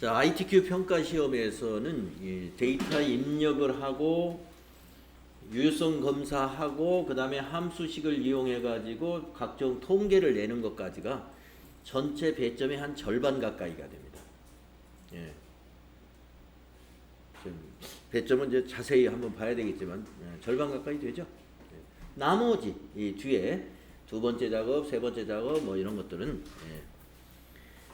자, ITQ 평가 시험에서는 이 데이터 입력을 하고 유효성 검사하고 그 다음에 함수식을 이용해 가지고 각종 통계를 내는 것까지가 전체 배점의 한 절반 가까이가 됩니다. 예. 배점은 이제 자세히 한번 봐야 되겠지만 절반 가까이 되죠. 예. 나머지 이 뒤에 두 번째 작업, 세 번째 작업 뭐 이런 것들은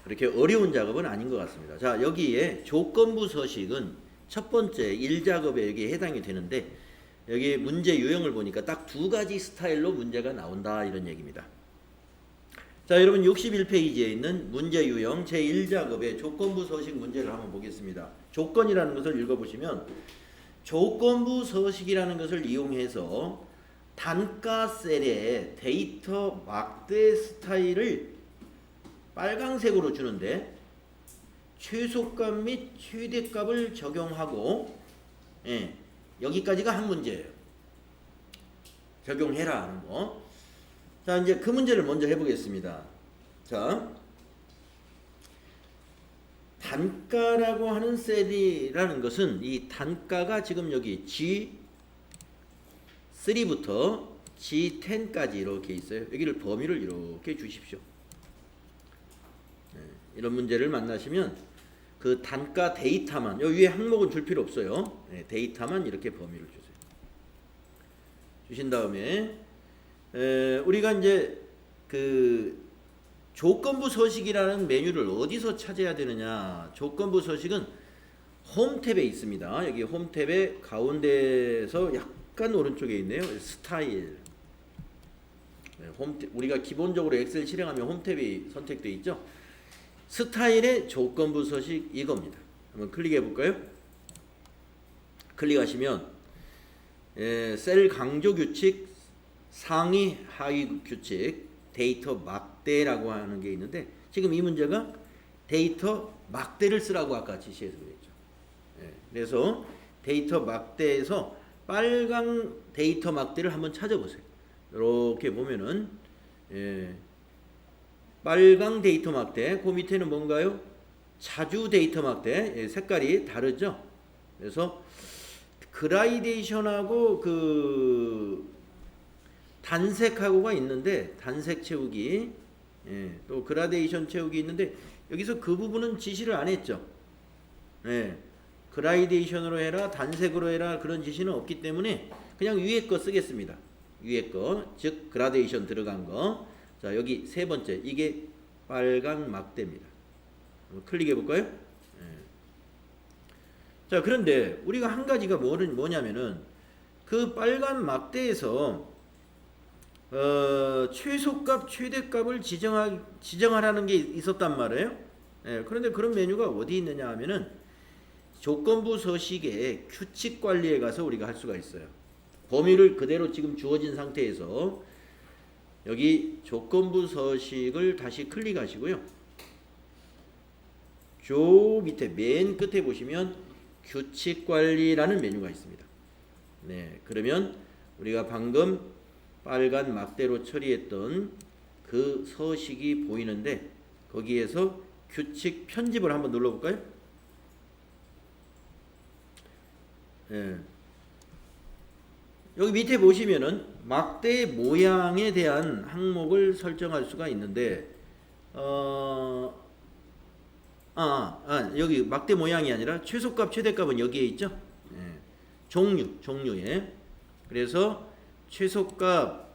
그렇게 어려운 작업은 아닌 것 같습니다. 자, 여기에 조건부 서식은 첫 번째 1작업에 여기에 해당이 되는데 여기 문제 유형을 보니까 딱 두 가지 스타일로 문제가 나온다 이런 얘기입니다. 자, 여러분 61페이지에 있는 문제 유형 제1작업의 조건부 서식 문제를 한번 보겠습니다. 조건이라는 것을 읽어보시면 조건부 서식이라는 것을 이용해서 단가 셀에 데이터 막대 스타일을 빨강색으로 주는데 최소값 및 최대값을 적용하고 여기까지가 한 문제예요. 적용해라 하는 거. 자, 이제 그 문제를 먼저 해보겠습니다. 자, 단가라고 하는 셀이라는 것은 이 단가가 지금 여기 G3부터 G10까지 이렇게 있어요. 여기를 범위를 이렇게 주십시오. 이런 문제를 만나시면 그 단가 데이터만 여기 위에 항목은 줄 필요 없어요. 데이터만 이렇게 범위를 주세요. 주신 다음에 우리가 이제 그 조건부 서식이라는 메뉴를 어디서 찾아야 되느냐? 조건부 서식은 홈 탭에 있습니다. 여기 홈 탭의 가운데서 약간 오른쪽에 있네요. 스타일. 우리가 기본적으로 엑셀 실행하면 홈 탭이 선택되어 있죠. 스타일의 조건부 서식 이겁니다. 한번 클릭해 볼까요? 클릭하시면 셀 강조 규칙, 상위 하위 규칙, 데이터 막대라고 하는 게 있는데 지금 이 문제가 데이터 막대를 쓰라고 아까 지시해서 그랬죠. 그래서 데이터 막대에서 빨강 데이터 막대를 한번 찾아보세요. 이렇게 보면은 빨강 데이터 막대, 그 밑에는 뭔가요? 자주 데이터 막대, 색깔이 다르죠? 그래서 그라데이션하고 그 단색하고가 있는데 단색 채우기, 또 그라데이션 채우기 있는데 여기서 그 부분은 지시를 안 했죠. 그라데이션으로 해라, 단색으로 해라 그런 지시는 없기 때문에 그냥 위에 거 쓰겠습니다. 위에 거, 즉 그라데이션 들어간 거. 자, 여기 세 번째 이게 빨강 막대입니다. 클릭해 볼까요? 자, 그런데 우리가 한 가지가 뭐냐면은 그 빨간 막대에서 최소값 최대값을 지정하라는 게 있었단 말이에요. 그런데 그런 메뉴가 어디 있느냐 하면은 조건부 서식의 규칙 관리에 가서 우리가 할 수가 있어요. 범위를 그대로 지금 주어진 상태에서 여기 조건부 서식을 다시 클릭하시고요. 저 밑에 맨 끝에 보시면 규칙 관리라는 메뉴가 있습니다. 그러면 우리가 방금 빨간 막대로 처리했던 그 서식이 보이는데 거기에서 규칙 편집을 한번 눌러볼까요? 여기 밑에 보시면은 막대의 모양에 대한 항목을 설정할 수가 있는데 여기 막대 모양이 아니라 최소값 최대값은 여기에 있죠. 종류에. 그래서 최소값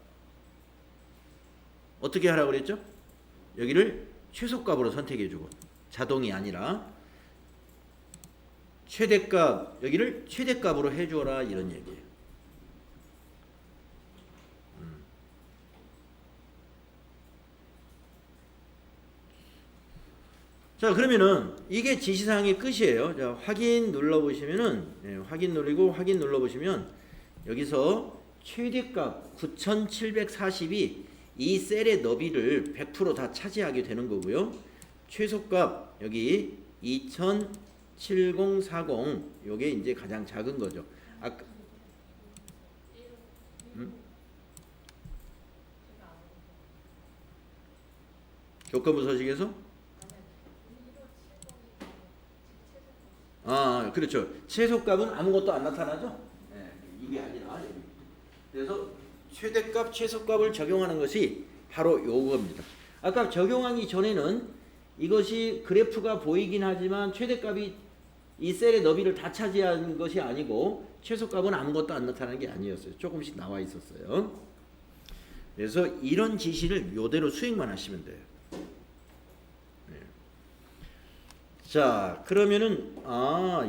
어떻게 하라고 그랬죠? 여기를 최소값으로 선택해주고 자동이 아니라 최대값 여기를 최대값으로 해줘라 이런 얘기예요. 자, 그러면은 이게 지시사항의 끝이에요. 자, 확인 눌러보시면은 확인 누르고 확인 눌러보시면 여기서 최대값 9740이 이 셀의 너비를 100% 다 차지하게 되는 거고요. 최소값 여기 207040 요게 이제 가장 작은 거죠. 아까 조건부 서식에서 아, 그렇죠. 최소값은 아무것도 안 나타나죠. 네, 이게 아니라 여기. 그래서 최대값, 최소값을 적용하는 것이 바로 요겁니다. 아까 적용하기 전에는 이것이 그래프가 보이긴 하지만 최대값이 이 셀의 너비를 다 차지하는 것이 아니고 최소값은 아무것도 안 나타나는 게 아니었어요. 조금씩 나와 있었어요. 그래서 이런 지시를 이대로 수행만 하시면 돼요. 네. 자, 그러면은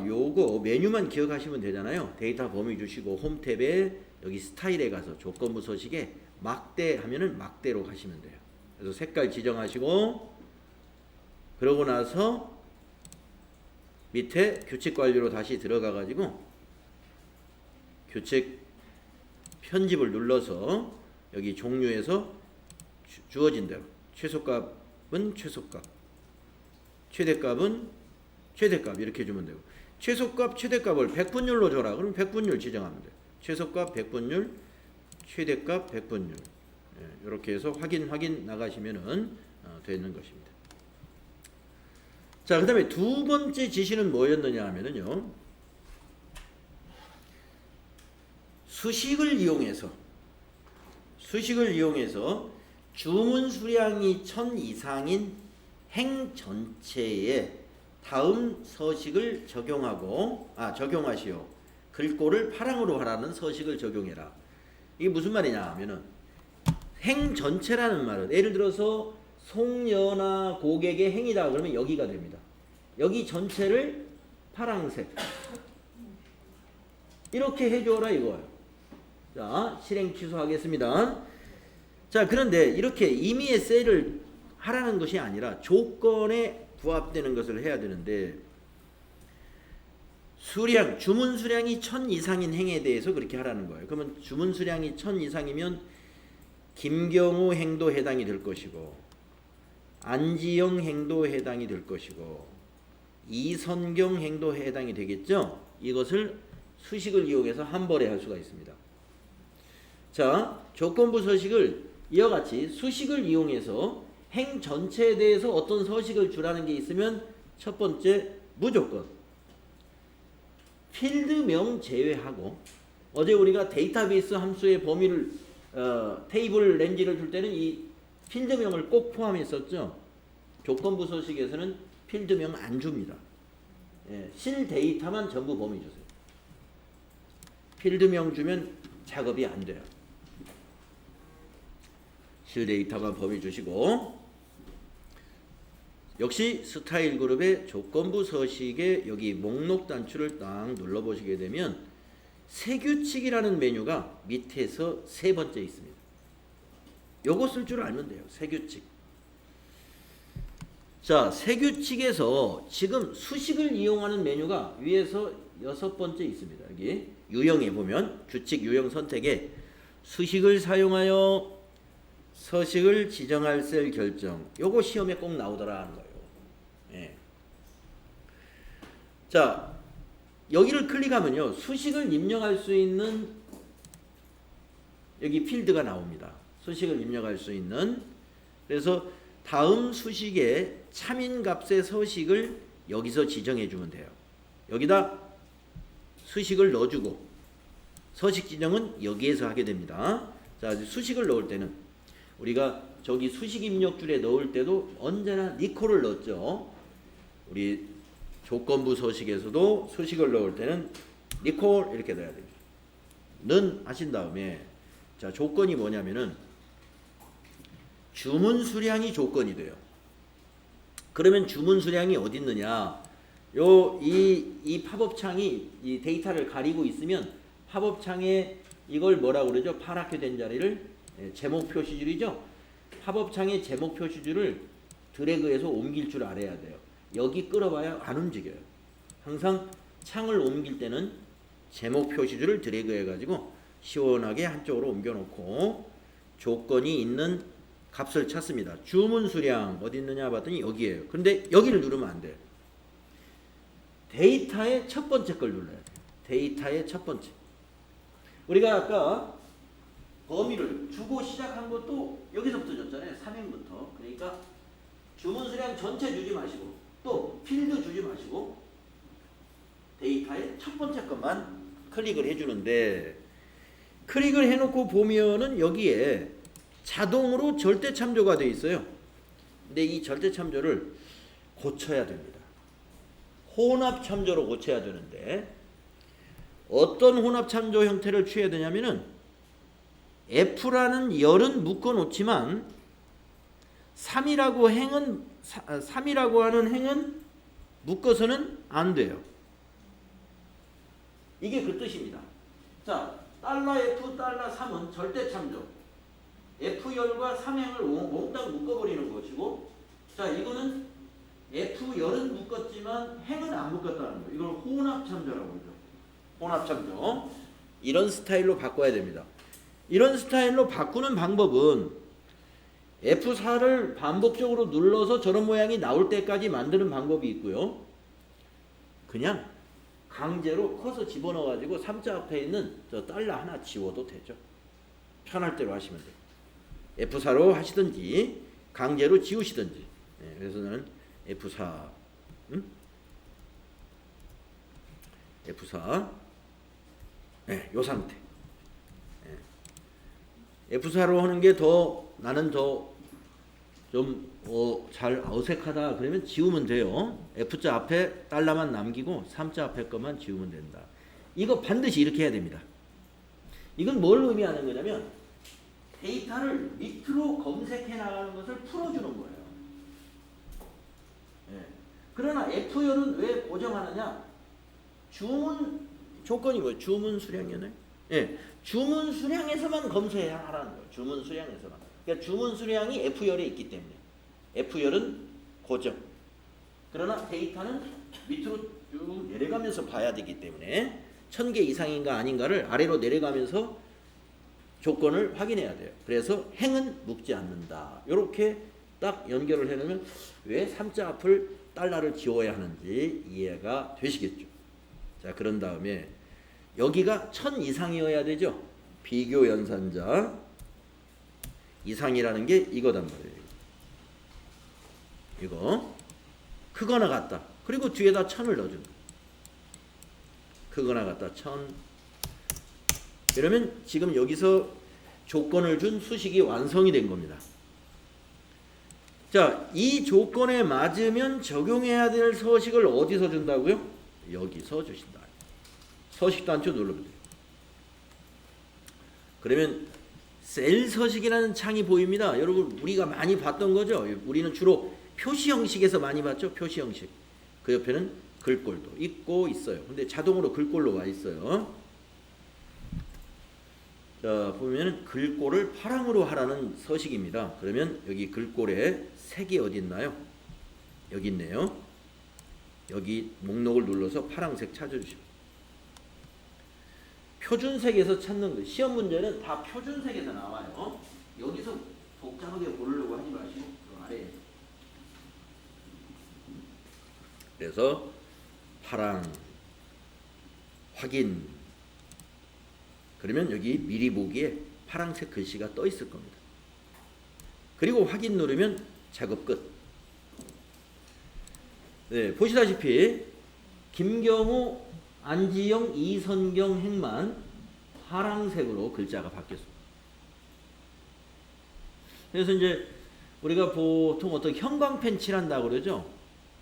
요거 메뉴만 기억하시면 되잖아요. 데이터 범위 주시고 홈 탭에 여기 스타일에 가서 조건부 서식에 막대 하면은 막대로 가시면 돼요. 그래서 색깔 지정하시고 그러고 나서 밑에 규칙 관리로 다시 들어가 가지고 규칙 편집을 눌러서 여기 종류에서 주어진 대로 최소값은 최소값, 최대값은 최대값 이렇게 주면 되고 최소값, 최대값을 백분율로 줘라. 그럼 백분율 지정하면 돼요. 최소값 백분율, 최대값 백분율. 이렇게 해서 확인 나가시면은 되는 것입니다. 자, 그 다음에 두 번째 지시는 뭐였느냐 하면은요. 수식을 이용해서 주문 수량이 1000 이상인 행 전체에 다음 서식을 적용하시오. 글꼴을 파랑으로 하라는 서식을 적용해라. 이게 무슨 말이냐 하면은 행 전체라는 말은 예를 들어서 송연아 고객의 행이다 그러면 여기가 됩니다. 여기 전체를 파랑색 이렇게 해줘라 이거예요. 자, 실행 취소하겠습니다. 자, 그런데 이렇게 임의의 셀을 하라는 것이 아니라 조건에 부합되는 것을 해야 되는데 주문 수량이 1000 이상인 행에 대해서 그렇게 하라는 거예요. 그러면 주문 수량이 1000 이상이면 김경우 행도 해당이 될 것이고 안지영 행도 해당이 될 것이고 이선경 행도 해당이 되겠죠. 이것을 수식을 이용해서 한 번에 할 수가 있습니다. 자, 조건부 서식을 이와 같이 수식을 이용해서 행 전체에 대해서 어떤 서식을 주라는 게 있으면 첫 번째 무조건 필드명 제외하고 어제 우리가 데이터베이스 함수의 범위를 테이블 렌지를 줄 때는 이 필드명을 꼭 포함했었죠. 조건부 서식에서는 필드명 안 줍니다. 실 데이터만 전부 범위 주세요. 필드명 주면 작업이 안 돼요. 실 데이터만 범위 주시고 역시 스타일 그룹의 조건부 서식에 여기 목록 단추를 딱 눌러보시게 되면 세규칙이라는 메뉴가 밑에서 세 번째 있습니다. 요거 쓸 줄 알면 돼요. 세규칙. 자, 세규칙에서 지금 수식을 이용하는 메뉴가 위에서 6번째 있습니다. 여기 유형에 보면 규칙 유형 선택에 수식을 사용하여 서식을 지정할 셀 결정. 요거 시험에 꼭 나오더라 하는 거예요. 예. 자, 여기를 클릭하면요. 수식을 입력할 수 있는 여기 필드가 나옵니다. 수식을 입력할 수 있는. 그래서 다음 수식의 참인값의 서식을 여기서 지정해 주면 돼요. 여기다 수식을 넣어주고 서식 지정은 여기에서 하게 됩니다. 자, 수식을 넣을 때는 우리가 저기 수식 입력줄에 넣을 때도 언제나 니콜을 넣었죠. 우리 조건부 서식에서도 수식을 넣을 때는 니콜 이렇게 넣어야 됩니다. 는 하신 다음에 자, 조건이 뭐냐면은 주문 수량이 조건이 돼요. 그러면 주문 수량이 어디 있느냐? 이 팝업 창이 이 데이터를 가리고 있으면 팝업 창에 이걸 뭐라고 그러죠? 파랗게 된 자리를 제목 표시줄이죠. 팝업 창의 제목 표시줄을 드래그해서 옮길 줄 알아야 돼요. 여기 끌어봐야 안 움직여요. 항상 창을 옮길 때는 제목 표시줄을 드래그해 가지고 시원하게 한쪽으로 옮겨 놓고 조건이 있는 값을 찾습니다. 주문 수량 어디 있느냐 봤더니 여기에요. 근데 여기를 누르면 안 돼요. 데이터의 첫 번째 걸 눌러야 돼요. 데이터의 첫 번째. 우리가 아까 범위를 주고 시작한 것도 여기서부터 줬잖아요. 3행부터. 그러니까 주문 수량 전체 주지 마시고 또 필드 주지 마시고 첫 번째 것만 클릭을 해주는데, 클릭을 해놓고 보면은 여기에 자동으로 절대 참조가 되어 있어요. 근데 이 절대 참조를 고쳐야 됩니다. 혼합 참조로 고쳐야 되는데, 어떤 혼합 참조 형태를 취해야 되냐면은 F라는 열은 묶어 놓지만 3이라고 하는 행은 묶어서는 안 돼요. 이게 그 뜻입니다. 자, $F, $3은 절대 참조. F열과 3행을 몽땅 묶어버리는 것이고, 자, 이거는 F열은 묶었지만 행은 안 묶었다는 거예요. 이걸 혼합 참조라고 그러죠. 혼합 참조. 이런 스타일로 바꿔야 됩니다. 이런 스타일로 바꾸는 방법은 F4를 반복적으로 눌러서 저런 모양이 나올 때까지 만드는 방법이 있고요. 그냥 강제로 커서 집어넣어가지고 3자 앞에 있는 저 $1 하나 지워도 되죠. 편할 대로 하시면 돼요. F4로 하시든지 강제로 지우시든지. 네, 그래서 저는 F4 F4 네, 요 상태. 네. F4로 하는 게 더 나는 더 좀 잘 어색하다 그러면 지우면 돼요. F자 앞에 $만 남기고 3자 앞에 것만 지우면 된다. 이거 반드시 이렇게 해야 됩니다. 이건 뭘 의미하는 거냐면 데이터를 밑으로 검색해 나가는 것을 풀어주는 거예요. 네. 그러나 F열은 왜 고정하느냐? 주문 조건이 뭐예요? 주문 수량이네. 예, 주문 수량에서만 검색해야 하라는 거예요. 주문 수량에서만. 그러니까 주문 수량이 F열에 있기 때문에 F열은 고정. 그러나 데이터는 밑으로 쭉 내려가면서 봐야 되기 때문에 1000개 이상인가 아닌가를 아래로 내려가면서 조건을 확인해야 돼요. 그래서 행은 묶지 않는다. 이렇게 딱 연결을 해놓으면 왜 3자 앞을 $를 지워야 하는지 이해가 되시겠죠. 자, 그런 다음에 여기가 1000 이상이어야 되죠. 비교 연산자 이상이라는 게 이거단 말이에요. 이거 크거나 같다. 그리고 뒤에다 1000을 넣어준다. 크거나 같다 1000. 그러면 지금 여기서 조건을 준 수식이 완성이 된 겁니다. 자, 이 조건에 맞으면 적용해야 될 서식을 어디서 준다고요? 여기서 주신다. 서식 단추 누르면 돼요. 그러면 셀 서식이라는 창이 보입니다. 여러분 우리가 많이 봤던 거죠. 우리는 주로 표시 형식에서 많이 봤죠. 표시 형식. 그 옆에는 글꼴도 있고 있어요. 근데 자동으로 글꼴로 와 있어요. 자, 보면은 글꼴을 파랑으로 하라는 서식입니다. 그러면 여기 글꼴에 색이 어디 있나요? 여기 있네요. 여기 목록을 눌러서 파랑색 찾아주시면. 표준색에서 찾는 거. 시험 문제는 다 표준색에서 나와요. 여기서 복잡하게 고르려고 하지 마시고 그 아래에. 그래서 파랑 확인. 그러면 여기 미리 보기에 파란색 글씨가 떠 있을 겁니다. 그리고 확인 누르면 작업 끝. 네, 보시다시피 김경우, 안지영, 이선경 행만 파란색으로 글자가 바뀌었습니다. 그래서 이제 우리가 보통 어떤 형광펜 칠한다고 그러죠.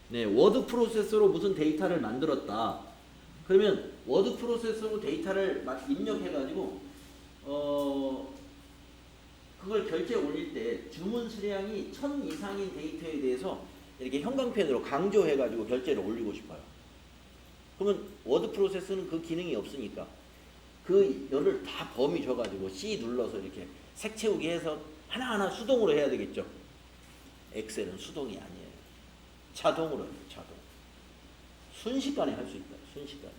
네, 워드 프로세서로 무슨 데이터를 만들었다. 그러면 워드 프로세서로 데이터를 입력해가지고 그걸 결제에 올릴 때 주문 수량이 1000 이상인 데이터에 대해서 이렇게 형광펜으로 강조해가지고 결제를 올리고 싶어요. 그러면 워드 프로세서는 그 기능이 없으니까 그 열을 다 범위 줘가지고 C 눌러서 이렇게 색 채우기 해서 하나하나 수동으로 해야 되겠죠. 엑셀은 수동이 아니에요. 자동으로 해요. 자동. 순식간에 할 수 있다. 순식간에.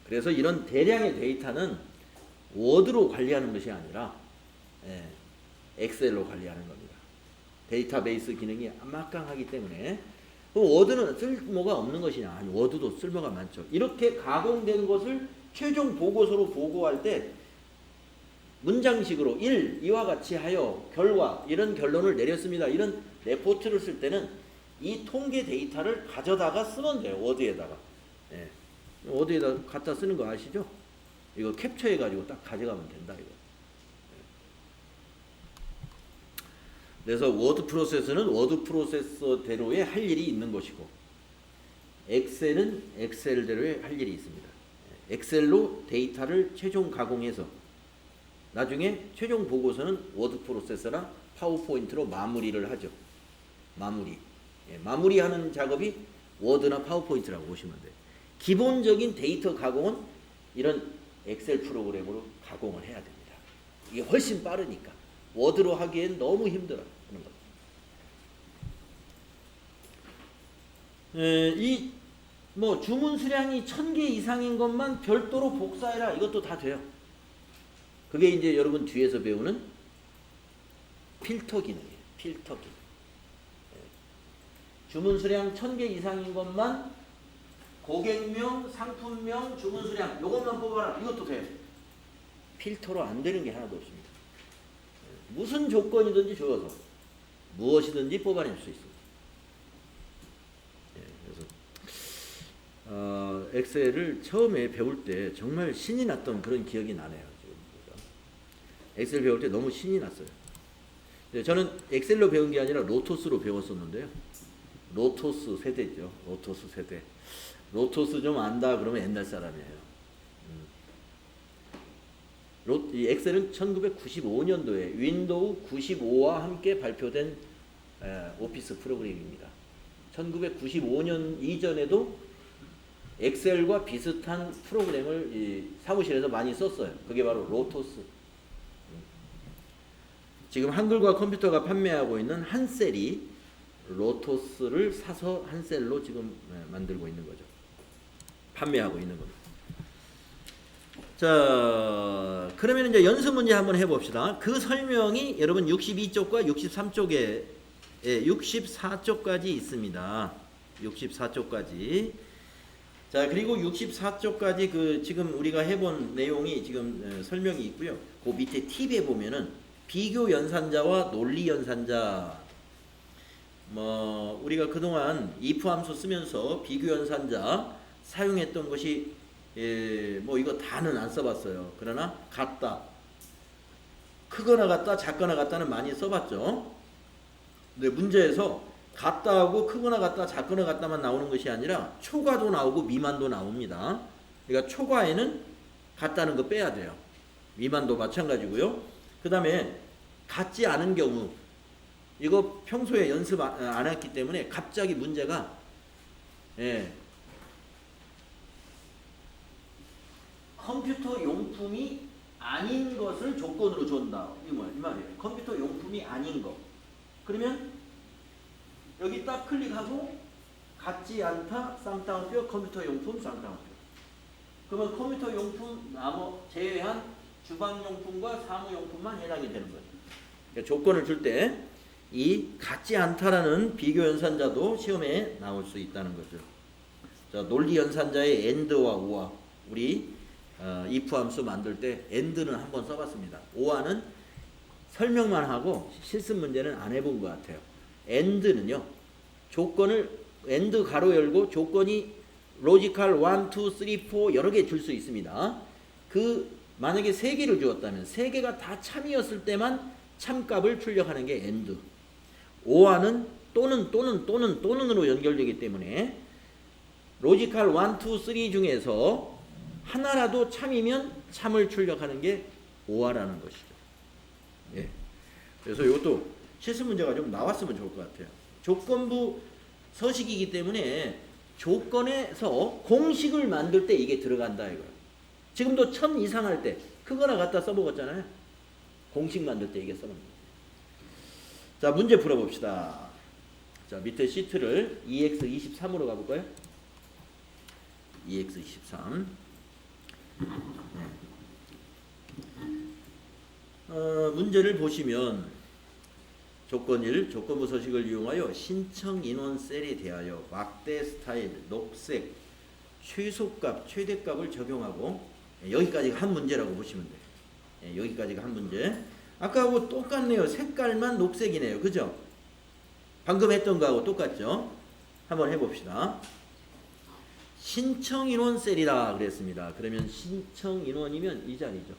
그래서 이런 대량의 데이터는 워드로 관리하는 것이 아니라 엑셀로 관리하는 겁니다. 데이터베이스 기능이 막강하기 때문에. 워드는 쓸모가 없는 것이냐? 아니, 워드도 쓸모가 많죠. 이렇게 가공된 것을 최종 보고서로 보고할 때 문장식으로 이와 같이 하여 결과 이런 결론을 내렸습니다. 이런 레포트를 쓸 때는 이 통계 데이터를 가져다가 쓰면 돼요. 워드에다가. 예. 워드에다 갖다 쓰는 거 아시죠? 이거 캡처해가지고 딱 가져가면 된다 이거. 그래서 워드 프로세서는 워드 프로세서대로의 할 일이 있는 것이고, 엑셀은 엑셀대로의 할 일이 있습니다. 엑셀로 데이터를 최종 가공해서 나중에 최종 보고서는 워드 프로세서랑 파워포인트로 마무리를 하죠. 마무리. 마무리하는 작업이 워드나 파워포인트라고 보시면 돼요. 기본적인 데이터 가공은 이런 엑셀 프로그램으로 가공을 해야 됩니다. 이게 훨씬 빠르니까. 워드로 하기엔 너무 힘들어요. 그런 거. 이 뭐 주문 수량이 1000개 이상인 것만 별도로 복사해라. 이것도 다 돼요. 그게 이제 여러분 뒤에서 배우는 필터 기능이에요. 필터 기능. 주문 수량 1000개 이상인 것만 고객명, 상품명, 주문 수량 요것만 뽑아라. 이것도 돼요. 필터로 안 되는 게 하나도 없습니다. 무슨 조건이든지 주어서 무엇이든지 뽑아낼 수 있습니다. 그래서 엑셀을 처음에 배울 때 정말 신이 났던 그런 기억이 나네요. 지금 엑셀 배울 때 너무 신이 났어요. 저는 엑셀로 배운 게 아니라 로토스로 배웠었는데요. 로토스 세대죠. 로토스 세대. 로토스 좀 안다 그러면 옛날 사람이에요. 이 엑셀은 1995년도에 윈도우 95와 함께 발표된 오피스 프로그램입니다. 1995년 이전에도 엑셀과 비슷한 프로그램을 이 사무실에서 많이 썼어요. 그게 바로 로토스. 지금 한글과 컴퓨터가 판매하고 있는 한셀이 로토스를 사서 한셀로 지금 만들고 있는 거죠. 판매하고 있는 겁니다. 자, 그러면 이제 연습 문제 한번 해봅시다. 그 설명이 여러분 62쪽과 63쪽에 64쪽까지 있습니다. 64쪽까지. 자, 그리고 64쪽까지 그 지금 우리가 해본 내용이 지금 설명이 있고요. 그 밑에 팁에 보면은 비교 연산자와 논리 연산자. 뭐 우리가 그동안 if 함수 쓰면서 비교 연산자 사용했던 것이 뭐 이거 다는 안 써봤어요. 그러나 같다, 크거나 같다, 작거나 같다는 많이 써봤죠. 근데 문제에서 같다하고 크거나 같다, 작거나 같다만 나오는 것이 아니라 초과도 나오고 미만도 나옵니다. 그러니까 초과에는 같다는 거 빼야 돼요. 미만도 마찬가지고요. 그 다음에 같지 않은 경우, 이거 평소에 연습 안 했기 때문에 갑자기 문제가 컴퓨터 용품이 아닌 것을 조건으로 준다. 이 말이에요. 컴퓨터 용품이 아닌 거. 그러면 여기 딱 클릭하고 같지 않다, 쌍따옴표, 컴퓨터 용품, 쌍따옴표. 그러면 컴퓨터 용품 제외한 주방용품과 사무용품만 해당이 되는 거죠. 그러니까 조건을 줄 때 이 같지 않다라는 비교 연산자도 시험에 나올 수 있다는 거죠. 자, 논리 연산자의 and와 or. 우리 if 함수 만들 때 and는 한번 써봤습니다. or는 설명만 하고 실습 문제는 안 해본 것 같아요. and는요, 조건을 and 가로 열고 조건이 로지컬 1, 2, 3, 4 여러 개 줄 수 있습니다. 만약에 3개를 주었다면 3개가 다 참이었을 때만 참값을 출력하는 게 and. or는 또는으로 연결되기 때문에 로지컬 1, 2, 3 중에서 하나라도 참이면 참을 출력하는 게 or라는 것이죠. 예. 그래서 이것도 실습 문제가 좀 나왔으면 좋을 것 같아요. 조건부 서식이기 때문에 조건에서 공식을 만들 때 이게 들어간다 이거예요. 지금도 1000 이상 할 때 크거나 같다 써먹었잖아요. 공식 만들 때 이게 써먹는. 자, 문제 풀어봅시다. 자, 밑에 시트를 EX23으로 가볼까요? EX23. 문제를 보시면 조건 1, 조건부 서식을 이용하여 신청 인원 셀에 대하여 막대 스타일, 녹색, 최소값, 최대값을 적용하고, 여기까지가 한 문제라고 보시면 돼요. 여기까지가 한 문제. 아까하고 똑같네요. 색깔만 녹색이네요. 그죠? 방금 했던 거하고 똑같죠? 한번 해봅시다. 신청인원 셀이다 그랬습니다. 그러면 신청인원이면 이 자리죠.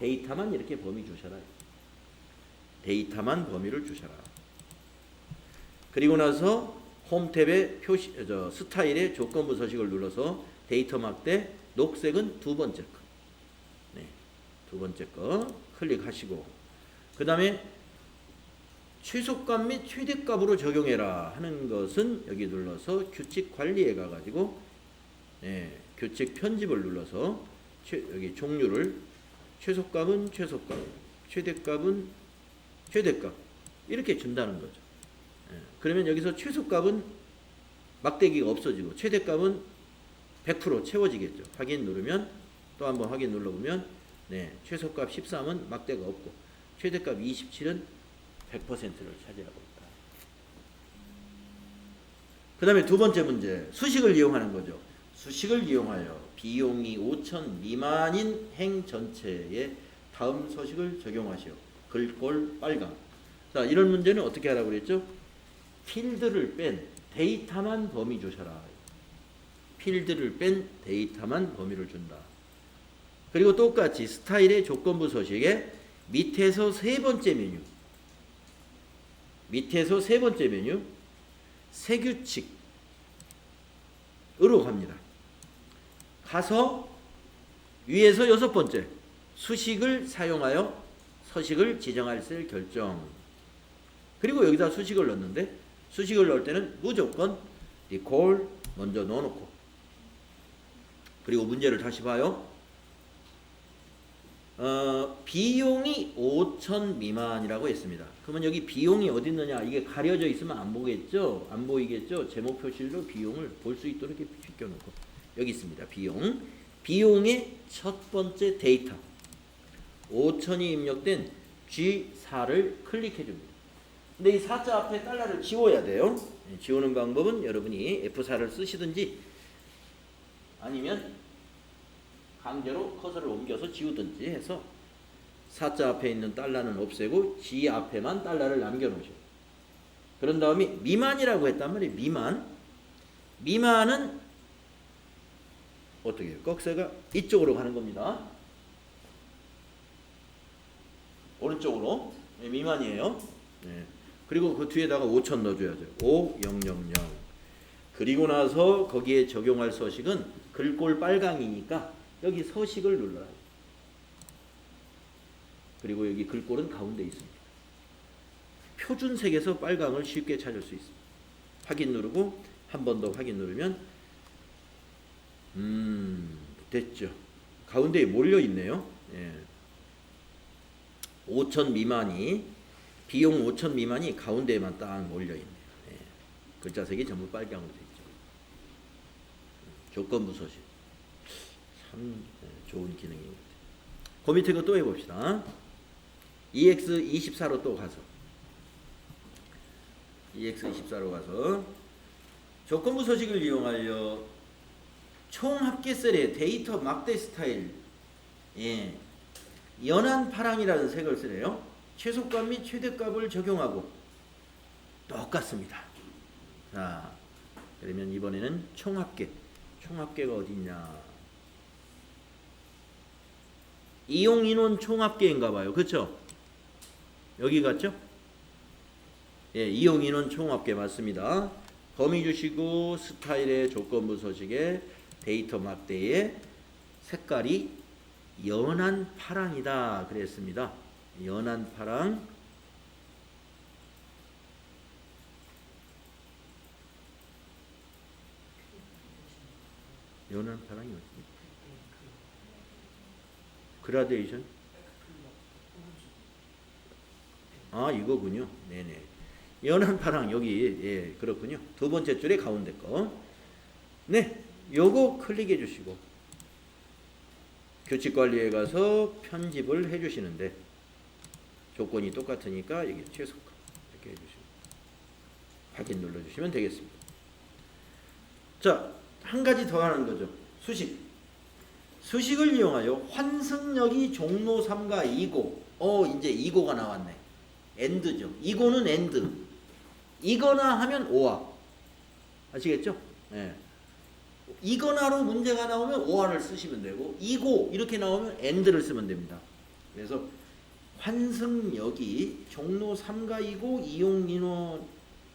데이터만 이렇게 범위 주셔라. 데이터만 범위를 주셔라. 그리고 나서 홈 탭에 표시, 스타일의 조건부 서식을 눌러서 데이터 막대 녹색은 두 번째 거. 네, 두 번째 거 클릭하시고 그 다음에 최소값 및 최대값으로 적용해라 하는 것은 여기 눌러서 규칙 관리에 가가지고 규칙 편집을 눌러서 여기 종류를 최소값은 최소값, 최대값은 최대값 이렇게 준다는 거죠. 그러면 여기서 최소값은 막대기가 없어지고 최대값은 100% 채워지겠죠. 확인 누르면 또 한번 확인 눌러보면 최소값 13은 막대가 없고 최대값 27은 100%를 차지하고 있다. 그 다음에 두 번째 문제 수식을 이용하는 거죠. 수식을 이용하여 비용이 5천 미만인 행 전체에 다음 서식을 적용하시오. 글꼴 빨강. 자, 이런 문제는 어떻게 하라고 그랬죠? 필드를 뺀 데이터만 범위 주셔라. 필드를 뺀 데이터만 범위를 준다. 그리고 똑같이 스타일의 조건부 서식에 밑에서 세 번째 메뉴 새 규칙으로 갑니다. 가서 위에서 여섯 번째 수식을 사용하여 서식을 지정할 셀 결정. 그리고 여기다 수식을 넣는데 수식을 넣을 때는 무조건 recall 먼저 넣어놓고 그리고 문제를 다시 봐요. 비용이 5천 미만이라고 했습니다. 그러면 여기 비용이 어디 있느냐? 이게 가려져 있으면 안 보겠죠? 안 보이겠죠? 제목 표시로 비용을 볼 수 있도록 이렇게 비껴놓고 여기 있습니다. 비용. 비용의 첫 번째 데이터 5천이 입력된 G4를 클릭해 줍니다. 근데 이 4자 앞에 달러를 지워야 돼요. 지우는 방법은 여러분이 F4를 쓰시든지 아니면 강제로 커서를 옮겨서 지우든지 해서 4자 앞에 있는 달러는 없애고 G 앞에만 달러를 남겨놓으셔. 그런 다음에 미만이라고 했단 말이에요. 미만은 어떻게 해요? 꺽쇠가 이쪽으로 가는 겁니다. 오른쪽으로. 미만이에요. 그리고 그 뒤에다가 5천 넣어줘야죠. 5000. 그리고 나서 거기에 적용할 서식은 글꼴 빨강이니까 여기 서식을 눌러라. 그리고 여기 글꼴은 가운데 있습니다. 표준색에서 빨강을 쉽게 찾을 수 있습니다. 확인 누르고 한 번 더 확인 누르면 됐죠. 가운데에 몰려 있네요. 5천 미만이 비용 5천 미만이 가운데에만 딱 몰려 있네요. 글자색이 전부 빨강으로 되어 있죠. 조건부 서식 참 좋은 기능입니다. 그 밑에 거 또 해봅시다. EX24로 또 가서 EX24로 가서 조건부 서식을 이용하여 총 합계 셀의 데이터 막대 스타일 연한 파랑이라는 색을 쓰래요. 최소값 및 최대값을 적용하고 똑같습니다. 자, 그러면 이번에는 총합계가 어디 있냐? 이용인원 총합계인가 봐요. 그렇죠? 여기 같죠? 이용인원 총합계 맞습니다. 범위 주시고 스타일의 조건부 서식에 데이터 막대에 색깔이 연한 파랑이다 그랬습니다. 연한 파랑. 연한 파랑이 어디? 그라데이션? 아, 이거군요. 네네. 연한 파랑 여기 그렇군요. 두 번째 줄에 가운데 거. 네, 요거 클릭해 주시고 규칙 관리에 가서 편집을 해 주시는데 조건이 똑같으니까 여기 최소값 이렇게 해주시고 확인 눌러주시면 되겠습니다. 자, 한 가지 더 하는 거죠. 수식을 이용하여 환승역이 종로 3가 2고 이제 2고가 나왔네. 엔드죠. 2고는 엔드. 이거나 하면 오화. 아시겠죠? 예. 이거나로 문제가 나오면 오화를 쓰시면 되고, 이고 이렇게 나오면 and를 쓰면 됩니다. 그래서 환승역이 종로 3가이고 이용인원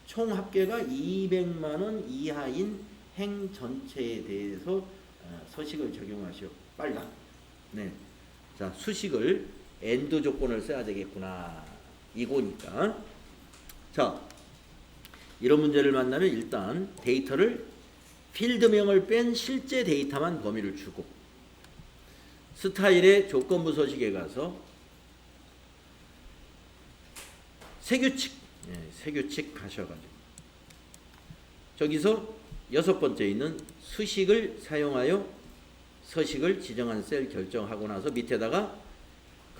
총 합계가 200만 원 이하인 행 전체에 대해서 서식을 적용하시오. 빨강. 네. 자, 수식을 and 조건을 써야 되겠구나. 이거니까. 자, 이런 문제를 만나면 일단 데이터를 필드명을 뺀 실제 데이터만 범위를 주고, 스타일의 조건부 서식에 가서 세규칙, 세규칙 가셔가지고 저기서 6번째 있는 수식을 사용하여 서식을 지정한 셀 결정하고 나서 밑에다가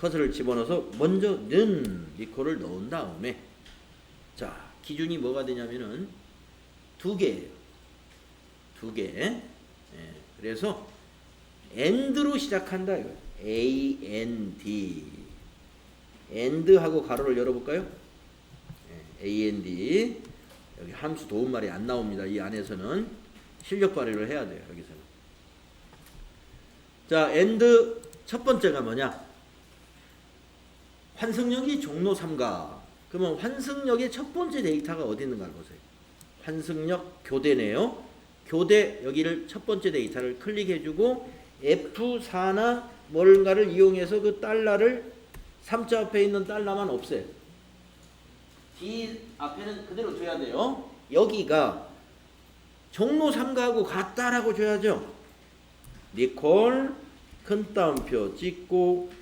커서를 집어넣어서 먼저 는 리콜을 넣은 다음에, 자, 기준이 뭐가 되냐면은 2개예요. 2개. 그래서 and로 시작한다 이거예요. and. and하고 가로를 열어볼까요? and. 여기 함수 도움말이 안 나옵니다. 이 안에서는 실력 발휘를 해야 돼요. 여기서는. 자, and 첫 번째가 뭐냐? 환승역이 종로 3가. 그러면 환승역의 첫 번째 데이터가 어디 있는가를 보세요. 환승역 교대네요. 교대 여기를 첫 번째 데이터를 클릭해주고 F4나 뭔가를 이용해서 그 달러를 3자 앞에 있는 달러만 없애요. D 앞에는 그대로 줘야 돼요. 여기가 종로 3가하고 같다라고 줘야죠. 리콜 큰 따옴표 찍고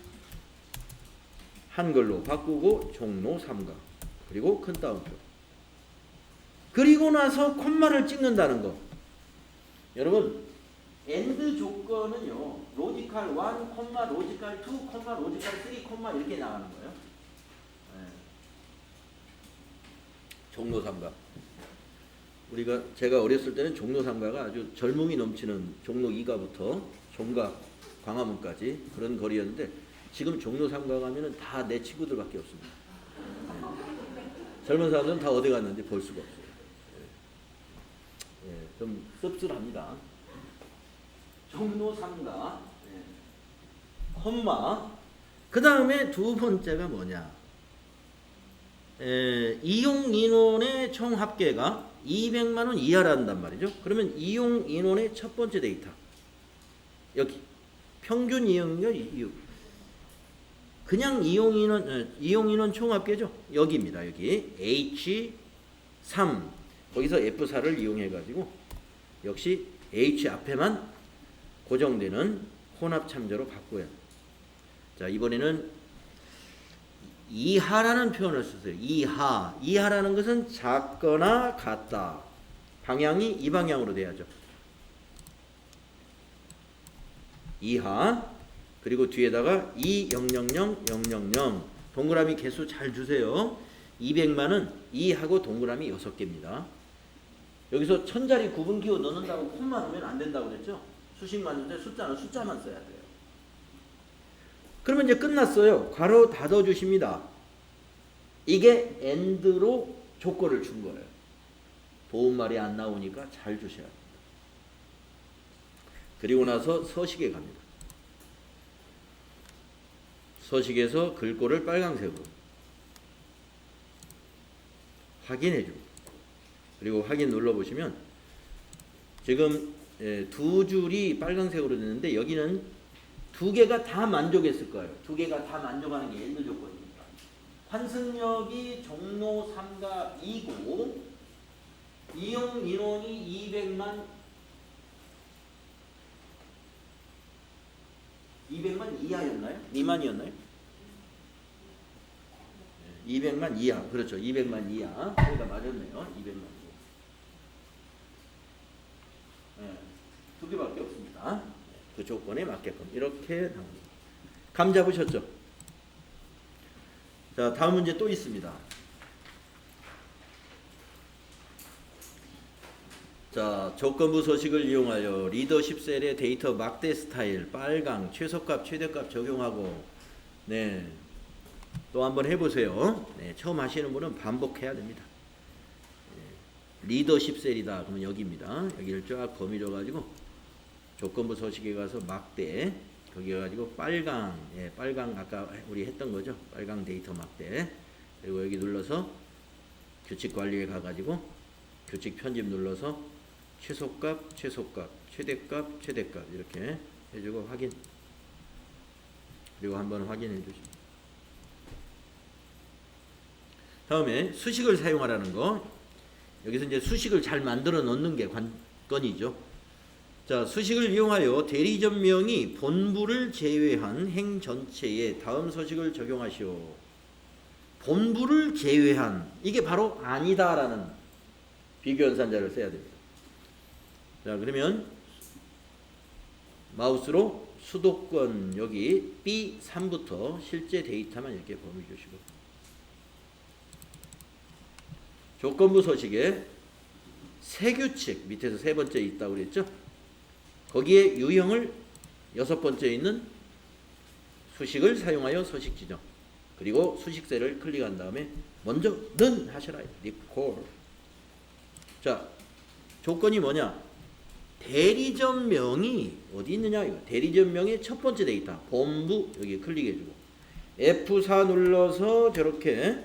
한글로 바꾸고 종로 3가 그리고 큰 따옴표. 그리고 나서 콤마를 찍는다는 거. 여러분 and 조건은요 로지컬 1, 로지컬 2, 로지컬 3, 이렇게 나가는 거예요. 종로 3가. 제가 어렸을 때는 종로 3가가 아주 젊음이 넘치는 종로 2가부터 종각 광화문까지 그런 거리였는데, 지금 종로 3가 가면은 다 내 친구들밖에 없습니다. 젊은 사람들은 다 어디 갔는지 볼 수가 없어요. 좀 씁쓸합니다. 종로 3가, 콤마. 그 다음에 두 번째가 뭐냐? 이용 인원의 총 합계가 200만 원 이하란단 말이죠. 그러면 이용 인원의 첫 번째 데이터 여기 평균 이용료 이유. 그냥 이용 인원 총 합계죠. 여기입니다. 여기 H3 거기서 F4를 이용해 가지고 역시 H 앞에만 고정되는 혼합 참조로 바꿔요. 자, 이번에는 이하라는 표현을 쓰세요. 이하라는 것은 작거나 같다. 방향이 이 방향으로 돼야죠. 이하. 그리고 뒤에다가 2000000 동그라미 개수 잘 주세요. 200만은 2하고 동그라미 6개입니다. 여기서 천자리 구분기호 넣는다고 콤마 넣으면 안 된다고 그랬죠? 수식만 주는데 숫자는 숫자만 써야 돼요. 그러면 이제 끝났어요. 괄호 닫아 주십니다. 이게 and로 조건을 준 거예요. 도움말이 안 나오니까 잘 주셔야 합니다. 그리고 나서 서식에 갑니다. 서식에서 글꼴을 빨강색으로 확인해 줍니다. 그리고 확인 눌러보시면 지금 두 줄이 빨강색으로 됐는데 여기는 두 개가 다 만족했을 거예요. 두 개가 다 만족하는 게 엔드 조건이니까. 환승역이 종로 3가 2고 이용 인원이 200만 이하였나요? 미만이었나요? 200만 이하. 그렇죠. 200만 이하. 그러니까 맞았네요. 200만 이하. 두 개밖에 없습니다. 그 조건에 맞게끔 이렇게 나옵니다. 감 잡으셨죠? 자, 다음 문제 또 있습니다. 자, 조건부 서식을 이용하여 리더십 셀의 데이터 막대 스타일 빨강 최소값 최대값 적용하고, 또 한번 해보세요. 처음 하시는 분은 반복해야 됩니다. 리더십 셀이다. 그러면 여기입니다. 여기를 쫙 범위 줘가지고 조건부 서식에 가서 막대 거기 가가지고 빨강, 예, 빨강 아까 우리 했던 거죠. 빨강 데이터 막대. 그리고 여기 눌러서 규칙 관리에 가가지고 규칙 편집 눌러서 최소값, 최소값, 최대값, 최대값 이렇게 해주고 확인. 그리고 한번 확인해 주시고. 다음에 수식을 사용하라는 거. 여기서 이제 수식을 잘 만들어 놓는 게 관건이죠. 자, 수식을 이용하여 대리점명이 본부를 제외한 행 전체에 다음 서식을 적용하시오. 본부를 제외한, 이게 바로 아니다라는 비교연산자를 써야 됩니다. 자, 그러면 마우스로 수도권 여기 B3부터 실제 데이터만 이렇게 범위 주시고, 조건부 서식에 세규칙 밑에서 세 번째 있다고 그랬죠. 거기에 유형을 여섯 번째 있는 수식을 사용하여 서식 지정, 그리고 수식셀을 클릭한 다음에 먼저 는 하셔라. 리콜. 자, 조건이 뭐냐? 대리점명이 어디 있느냐? 이거. 대리점명의 첫 번째 데이터 본부 여기 클릭해주고 F4 눌러서 저렇게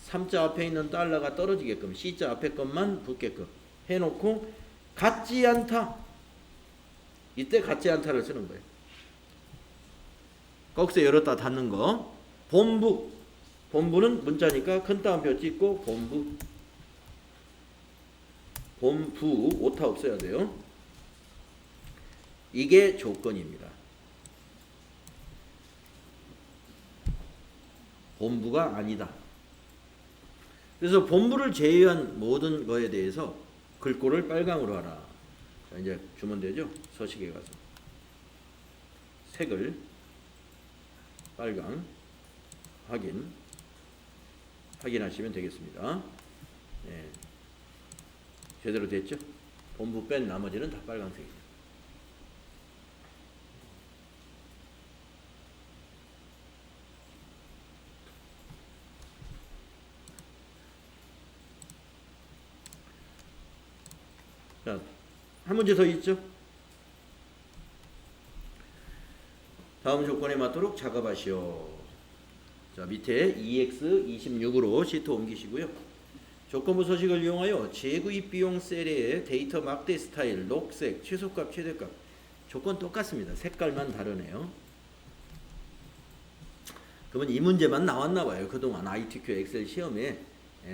3자 앞에 있는 달러가 떨어지게끔 C자 앞에 것만 붙게끔 해놓고 같지 않다. 이때 같지 않다를 쓰는 거예요. 꺽쇠 열었다 닫는 거. 본부. 본부는 문자니까 큰 따옴표 찍고 본부. 본부 오타 없어야 돼요. 이게 조건입니다. 본부가 아니다. 그래서 본부를 제외한 모든 거에 대해서 글꼴을 빨강으로 하라. 자, 이제 주면 되죠. 서식에 가서 색을 빨강 확인하시면 되겠습니다. 예. 제대로 됐죠? 본부 뺀 나머지는 다 빨간색이에요. 자, 한 문제 더 있죠? 다음 조건에 맞도록 작업하시오. 자, 밑에 EX26으로 시트 옮기시고요. 조건부 서식을 이용하여 재구입 비용 셀의 데이터 막대 스타일, 녹색, 최소값, 최대값. 조건 똑같습니다. 색깔만 다르네요. 그러면 이 문제만 나왔나 봐요. 그동안 ITQ 엑셀 시험에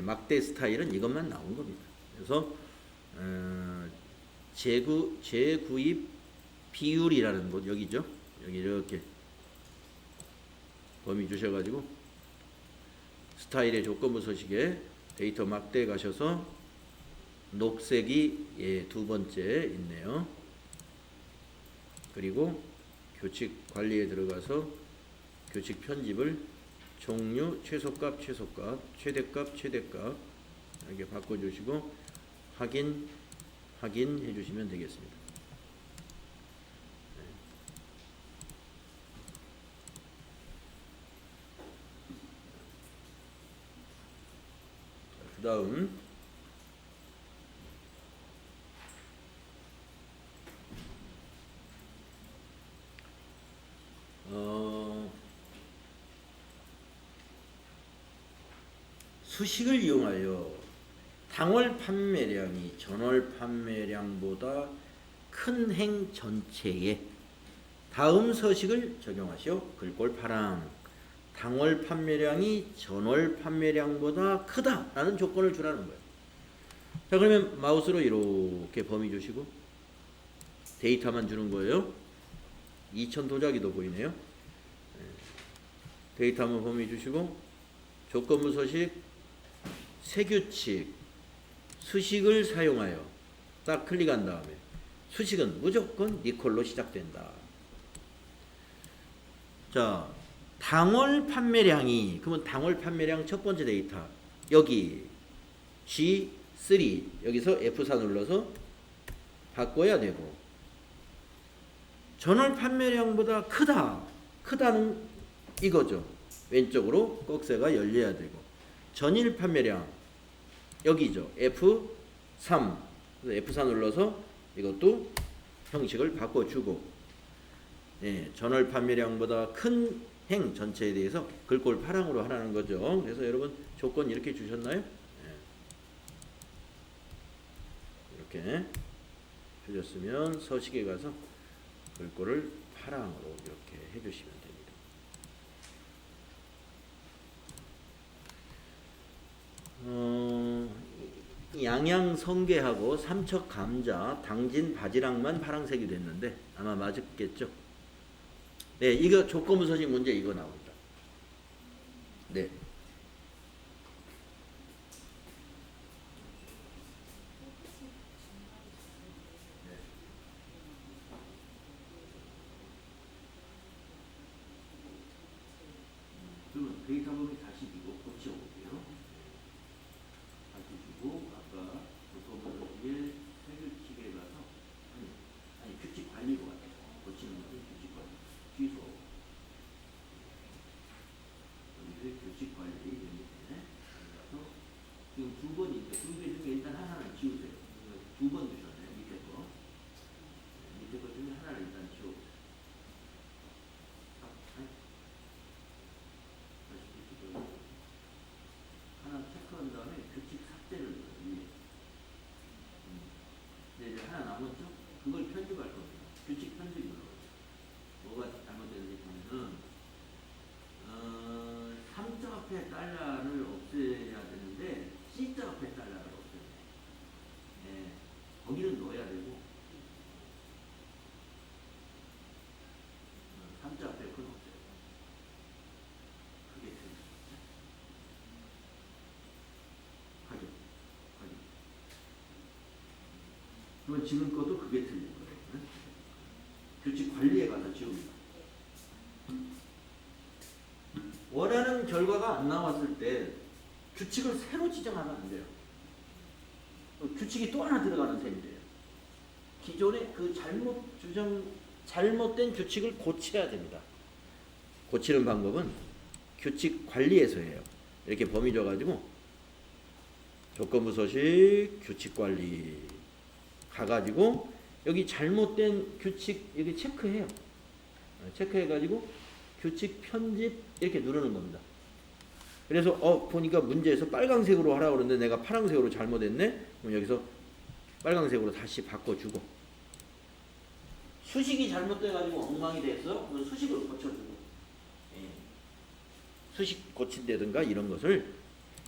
막대 스타일은 이것만 나온 겁니다. 그래서 재구입 비율이라는 곳 여기죠. 여기 이렇게 범위 주셔가지고 스타일의 조건부 서식에 데이터 막대에 가셔서 녹색이 두 번째 있네요. 그리고 규칙 관리에 들어가서 규칙 편집을 종류, 최소값, 최소값, 최대값, 최대값 이렇게 바꿔주시고 확인해 주시면 되겠습니다. 그 다음 수식을 이용하여 당월 판매량이 전월 판매량보다 큰 행 전체에 다음 서식을 적용하시오. 글꼴 파랑. 당월 판매량이 전월 판매량보다 크다라는 조건을 주라는 거예요. 자, 그러면 마우스로 이렇게 범위 주시고 데이터만 주는 거예요. 2000 도자기도 보이네요. 데이터만 범위 주시고 조건부 서식 세규칙 수식을 사용하여 딱 클릭한 다음에 수식은 무조건 니콜로 시작된다. 자, 당월 판매량이, 그러면 당월 판매량 첫 번째 데이터 여기 G3 여기서 F4 눌러서 바꿔야 되고, 전월 판매량보다 크다는 이거죠. 왼쪽으로 꺽쇠가 열려야 되고, 전일 판매량 여기죠. F4 3. 그래서 F4 눌러서 이것도 형식을 바꿔주고, 예, 전월 판매량보다 큰 행 전체에 대해서 글꼴 파랑으로 하라는 거죠. 그래서 여러분 조건 이렇게 주셨나요? 예. 이렇게 해줬으면 서식에 가서 글꼴을 파랑으로 이렇게 해주시면 됩니다. 양양성게하고 삼척감자, 당진 바지락만 파란색이 됐는데 아마 맞았겠죠? 네, 이거 조건부 서식 문제 이거 나옵니다. 네. 그러면 데이터 범위 다시 주고 고쳐볼게요. 다시 주고 아까 조건부 서식에 해결칙에 가서 아니 규칙 관리로 가요. 고치는 것은 규칙 관리. 취소. 여기서 규칙 관리 밑에 가서 지금 두 번이니까 두 개 중에 일단 하나는 지우세요. 두 번 주셨네요. 밑에 거. 밑에 거 중에 하나를 일단 지우세요. 하나 체크한 다음에 규칙 삭제를 위해. 네, 이제 하나 남았죠? 그걸 편집할 겁니다. 규칙 편집 눌러요. 뭐가 잘못됐는지 보면은 3자 앞에 달러를 없애야 되는데 C자 앞에 달러를 없애요. 네, 거기는 넣어야 되고 3자 앞에 그건 없애요. 그게 틀렸어요. 가죠. 그러면 지금 것도 그게 틀린 거예요. 네? 규칙 관리에 가서 지웁니다. 원하는 결과가 안 나왔을 때 규칙을 새로 지정하면 안 돼요. 규칙이 또 하나 들어가는 셈이 돼요. 기존의 그 잘못된 규칙을 고쳐야 됩니다. 고치는 방법은 규칙 관리에서 해요. 이렇게 범위 줘가지고 조건부 서식 규칙 관리 가가지고 여기 잘못된 규칙 여기 체크해요. 체크해가지고 규칙 편집 이렇게 누르는 겁니다. 그래서 보니까 문제에서 빨강색으로 하라고 그러는데 내가 파란색으로 잘못했네. 그럼 여기서 빨강색으로 다시 바꿔주고 수식이 잘못돼가지고 엉망이 됐어. 그럼 수식을 고쳐주고 수식 고친다든가 이런 것을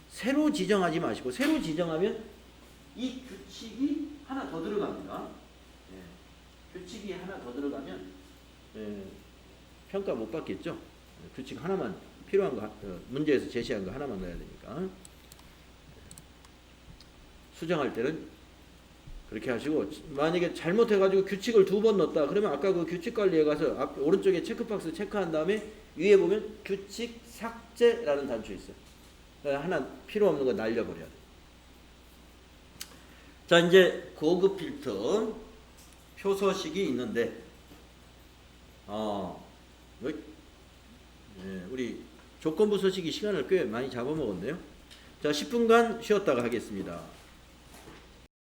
새로 지정하지 마시고 새로 지정하면 이 규칙이 하나 더 들어갑니다. 규칙이 하나 더 들어가면 평가 못 받겠죠. 규칙 하나만 필요한 거 문제에서 제시한 거 하나만 넣어야 되니까 수정할 때는 그렇게 하시고 만약에 잘못해가지고 규칙을 두 번 넣었다 그러면 아까 그 규칙 관리에 가서 오른쪽에 체크박스 체크한 다음에 위에 보면 규칙 삭제라는 단추 있어요. 하나 필요 없는 거 날려버려야 돼. 자 이제 고급 필터 표서식이 있는데 우리 조건부 서식이 시간을 꽤 많이 잡아먹었네요. 자 10분간 쉬었다가 하겠습니다.